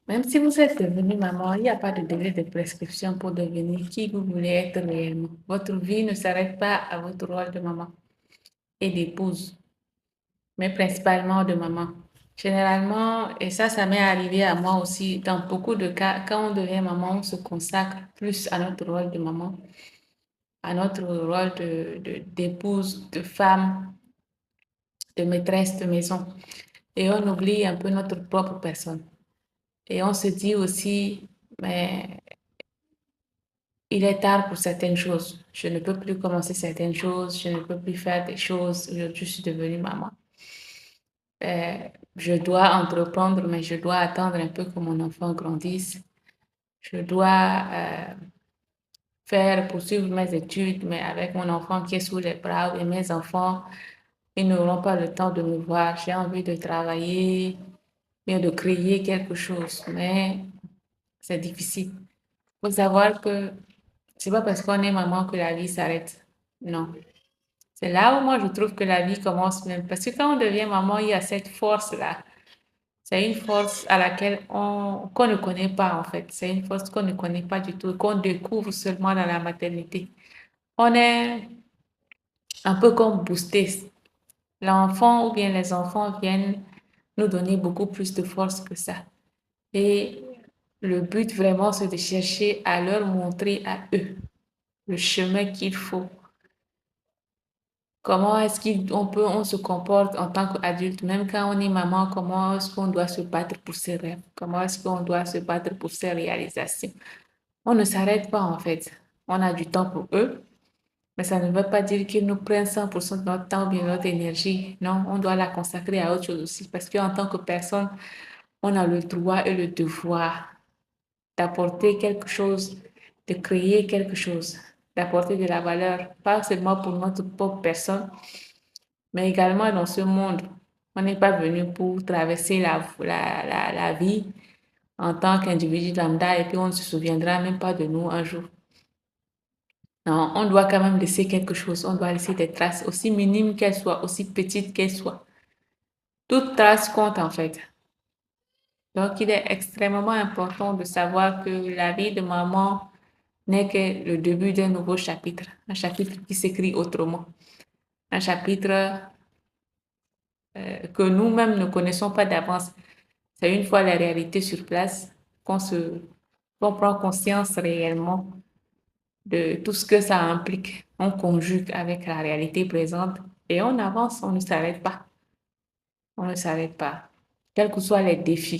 Même si vous êtes devenue maman, il n'y a pas de délai de prescription pour devenir qui vous voulez être réellement. Votre vie ne s'arrête pas à votre rôle de maman et d'épouse, mais principalement de maman. Généralement, et ça m'est arrivé à moi aussi, dans beaucoup de cas, quand on devient maman, on se consacre plus à notre rôle de maman, à notre rôle d'épouse, de femme, de maîtresse de maison. Et on oublie un peu notre propre personne. Et on se dit aussi, mais il est tard pour certaines choses. Je ne peux plus commencer certaines choses. Je ne peux plus faire des choses. Je suis devenue maman. Euh, je dois entreprendre, mais je dois attendre un peu que mon enfant grandisse. Je dois poursuivre mes études, mais avec mon enfant qui est sous les bras et mes enfants, ils n'auront pas le temps de me voir. J'ai envie de travailler, bien de créer quelque chose, mais c'est difficile. Il faut savoir que c'est pas parce qu'on est maman que la vie s'arrête. Non. C'est là où moi je trouve que la vie commence même. Parce que quand on devient maman, il y a cette force-là. C'est une force à laquelle qu'on ne connaît pas en fait. C'est une force qu'on ne connaît pas du tout, qu'on découvre seulement dans la maternité. On est un peu comme boosté. L'enfant ou bien les enfants viennent nous donner beaucoup plus de force que ça. Et le but vraiment, c'est de chercher à leur montrer à eux le chemin qu'il faut. Comment est-ce on se comporte en tant qu'adulte, même quand on est maman, comment est-ce qu'on doit se battre pour ses rêves? Comment est-ce qu'on doit se battre pour ses réalisations? On ne s'arrête pas en fait. On a du temps pour eux, mais ça ne veut pas dire qu'ils nous prennent 100% de notre temps ou bien notre énergie. Non, on doit la consacrer à autre chose aussi parce qu'en tant que personne, on a le droit et le devoir d'apporter quelque chose, de créer quelque chose, d'apporter de la valeur, pas seulement pour notre propre personne, mais également dans ce monde. On n'est pas venu pour traverser la vie en tant qu'individu lambda et puis on ne se souviendra même pas de nous un jour. Non, on doit quand même laisser quelque chose, on doit laisser des traces, aussi minimes qu'elles soient, aussi petites qu'elles soient. Toute trace compte en fait. Donc, il est extrêmement important de savoir que la vie de maman n'est que le début d'un nouveau chapitre, un chapitre qui s'écrit autrement, un chapitre que nous-mêmes ne connaissons pas d'avance. C'est une fois la réalité sur place qu'on prend conscience réellement de tout ce que ça implique. On conjugue avec la réalité présente et on avance, on ne s'arrête pas. On ne s'arrête pas, quels que soient les défis.